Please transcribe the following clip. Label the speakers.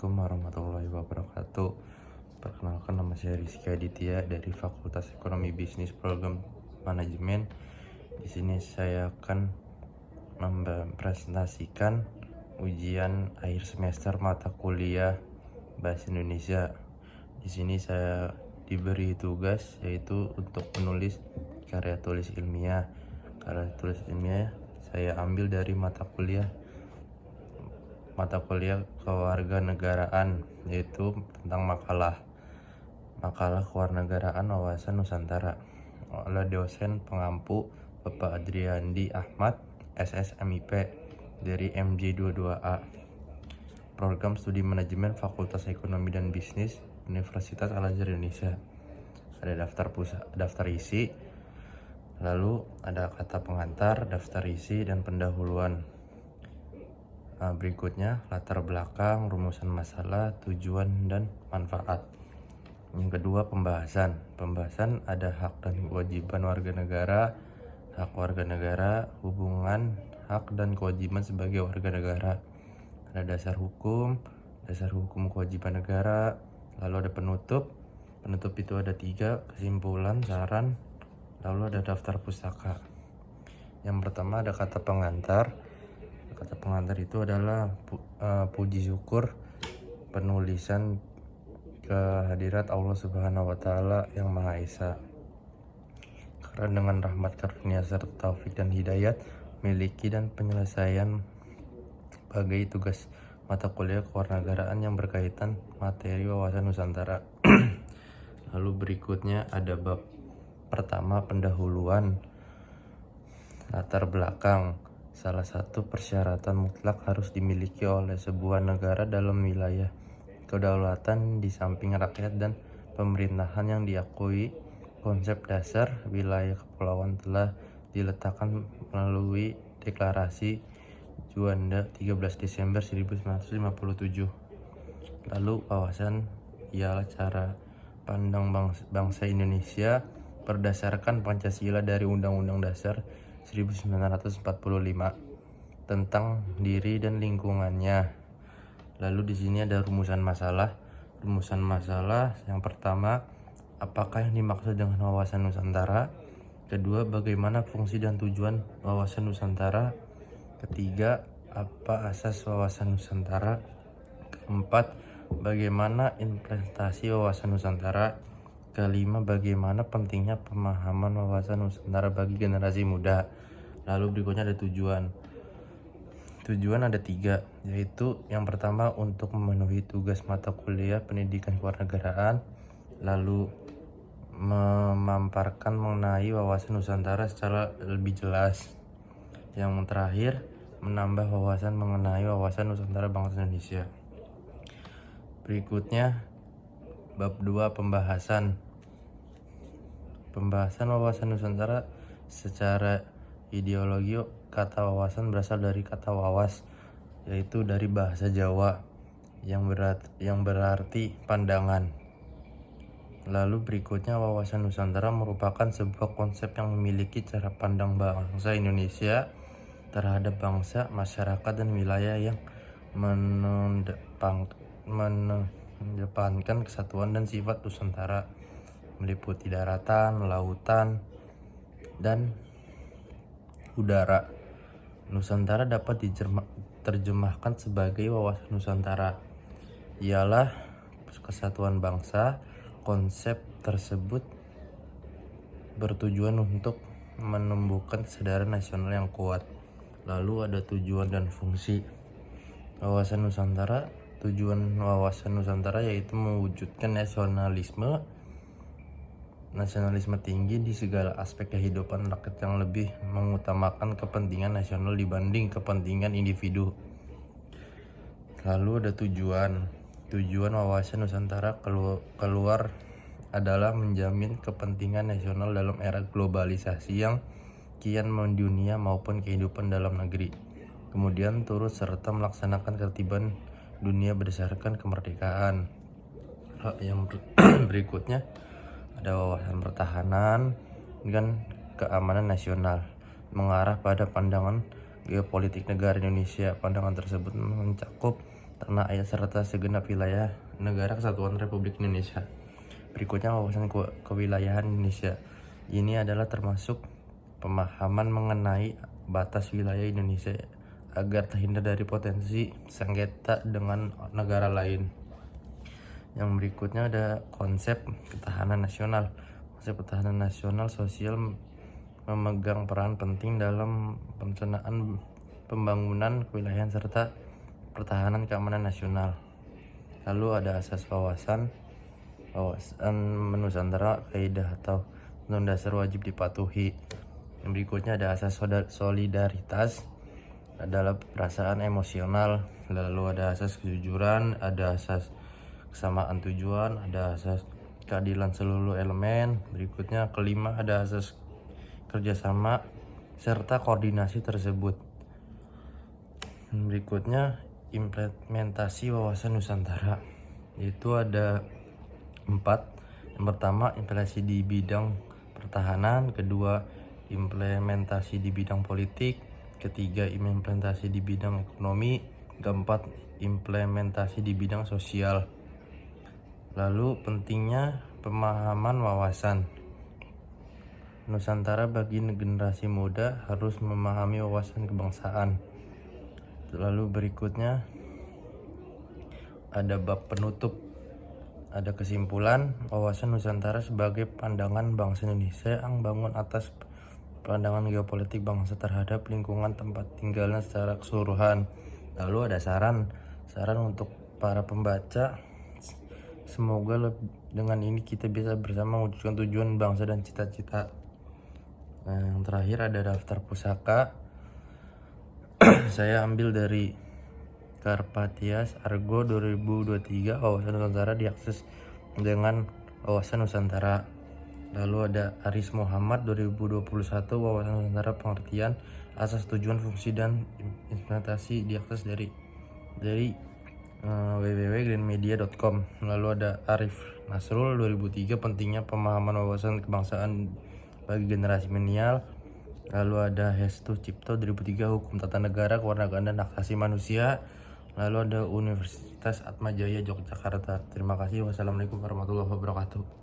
Speaker 1: Assalamualaikum warahmatullahi wabarakatuh. Perkenalkan, nama saya Rizky Aditya dari Fakultas Ekonomi Bisnis Program Manajemen. Di sini saya akan mempresentasikan ujian akhir semester mata kuliah Bahasa Indonesia. Di sini saya diberi tugas yaitu untuk menulis karya tulis ilmiah. Karya tulis ilmiah saya ambil dari mata kuliah kewarganegaraan, yaitu tentang makalah kewarganegaraan wawasan Nusantara oleh dosen pengampu Bapak Adriandi Ahmad SSMIP dari MJ22A, Program Studi Manajemen Fakultas Ekonomi dan Bisnis Universitas Al-Azhar Indonesia. Ada daftar isi, lalu ada kata pengantar, daftar isi, dan pendahuluan. Berikutnya latar belakang, rumusan masalah, tujuan, dan manfaat. Yang kedua, pembahasan ada hak dan kewajiban warga negara, hak warga negara, hubungan hak dan kewajiban sebagai warga negara. Ada dasar hukum kewajiban negara. Lalu ada penutup itu ada 3, kesimpulan, saran, lalu ada daftar pustaka. Yang pertama ada kata pengantar. Kata pengantar itu adalah puji syukur penulisan kehadirat Allah Subhanahu wa Ta'ala yang Maha Esa, karena dengan rahmat karunia serta taufik dan hidayat miliki dan penyelesaian sebagai tugas mata kuliah kewarganegaraan yang berkaitan materi wawasan Nusantara. Lalu berikutnya ada bab pertama, pendahuluan, latar belakang. Salah satu persyaratan mutlak harus dimiliki oleh sebuah negara dalam wilayah kedaulatan di samping rakyat dan pemerintahan yang diakui. Konsep dasar wilayah kepulauan telah diletakkan melalui Deklarasi Juanda 13 Desember 1957. Lalu wawasan ialah cara pandang bangsa Indonesia berdasarkan Pancasila dari Undang-Undang Dasar 1945 tentang diri dan lingkungannya. Lalu di sini ada rumusan masalah. Rumusan masalah yang pertama, apakah yang dimaksud dengan wawasan Nusantara? Kedua, bagaimana fungsi dan tujuan wawasan Nusantara? Ketiga, apa asas wawasan Nusantara? Keempat, bagaimana implementasi wawasan Nusantara? Kelima, bagaimana pentingnya pemahaman wawasan Nusantara bagi generasi muda. Lalu berikutnya ada tujuan. Tujuan ada 3, yaitu yang pertama untuk memenuhi tugas mata kuliah pendidikan kewarganegaraan, lalu memaparkan mengenai wawasan Nusantara secara lebih jelas. Yang terakhir, menambah wawasan mengenai wawasan Nusantara bangsa Indonesia. Berikutnya bab 2, pembahasan wawasan Nusantara secara ideologi. Kata wawasan berasal dari kata wawas, yaitu dari bahasa Jawa yang berarti pandangan. Lalu berikutnya, wawasan Nusantara merupakan sebuah konsep yang memiliki cara pandang bangsa Indonesia terhadap bangsa, masyarakat, dan wilayah yang mengedepankan kesatuan dan sifat Nusantara, meliputi daratan, lautan, dan udara. Nusantara dapat diterjemahkan sebagai wawasan Nusantara ialah kesatuan bangsa. Konsep tersebut bertujuan untuk menumbuhkan kesadaran nasional yang kuat. Lalu ada tujuan dan fungsi wawasan Nusantara. Tujuan wawasan Nusantara yaitu mewujudkan nasionalisme tinggi di segala aspek kehidupan rakyat yang lebih mengutamakan kepentingan nasional dibanding kepentingan individu. Lalu ada tujuan wawasan Nusantara keluar adalah menjamin kepentingan nasional dalam era globalisasi yang kian mendunia maupun kehidupan dalam negeri. Kemudian turut serta melaksanakan ketertiban dunia berdasarkan kemerdekaan. Yang berikutnya ada wawasan pertahanan dan keamanan nasional, mengarah pada pandangan geopolitik negara Indonesia. Pandangan tersebut mencakup tanah air serta segenap wilayah negara kesatuan Republik Indonesia. Berikutnya wawasan kewilayahan Indonesia. Ini adalah termasuk pemahaman mengenai batas wilayah Indonesia agar terhindar dari potensi sengketa dengan negara lain. Yang berikutnya ada konsep ketahanan nasional. Konsep ketahanan nasional sosial memegang peran penting dalam perencanaan pembangunan kewilayahan serta pertahanan keamanan nasional. Lalu ada asas wawasan Nusantara, kaidah atau undang dasar wajib dipatuhi. Yang berikutnya ada asas solidaritas, adalah perasaan emosional. Lalu ada asas kejujuran, ada asas kesamaan tujuan, ada asas keadilan seluruh elemen. Berikutnya kelima ada asas kerjasama serta koordinasi tersebut. Berikutnya implementasi wawasan Nusantara, yaitu ada 4. Yang pertama, implementasi di bidang pertahanan. Kedua, implementasi di bidang politik. Ketiga, implementasi di bidang ekonomi. Keempat, implementasi di bidang sosial. Lalu pentingnya pemahaman wawasan Nusantara bagi generasi muda harus memahami wawasan kebangsaan. Lalu berikutnya ada bab penutup. Ada kesimpulan, wawasan Nusantara sebagai pandangan bangsa Indonesia yang bangun atas pandangan geopolitik bangsa terhadap lingkungan tempat tinggalnya secara keseluruhan. Lalu ada saran untuk para pembaca. Semoga dengan ini kita bisa bersama mewujudkan tujuan bangsa dan cita-cita. Nah, yang terakhir ada daftar pusaka. Saya ambil dari Karpatias Argo 2023, wawasan Nusantara diakses dengan wawasan Nusantara. Lalu ada Aris Muhammad 2021, wawasan Nusantara pengertian asas tujuan fungsi dan implementasi diakses dari www.greenmedia.com. Lalu ada Arif Nasrul 2003, pentingnya pemahaman wawasan kebangsaan bagi generasi milenial. Lalu ada Hestu Cipto 2003, hukum tata negara, kewarganegaraan dan hak asasi manusia. Lalu ada Universitas Atmajaya Yogyakarta. Terima kasih. Wassalamualaikum warahmatullahi wabarakatuh.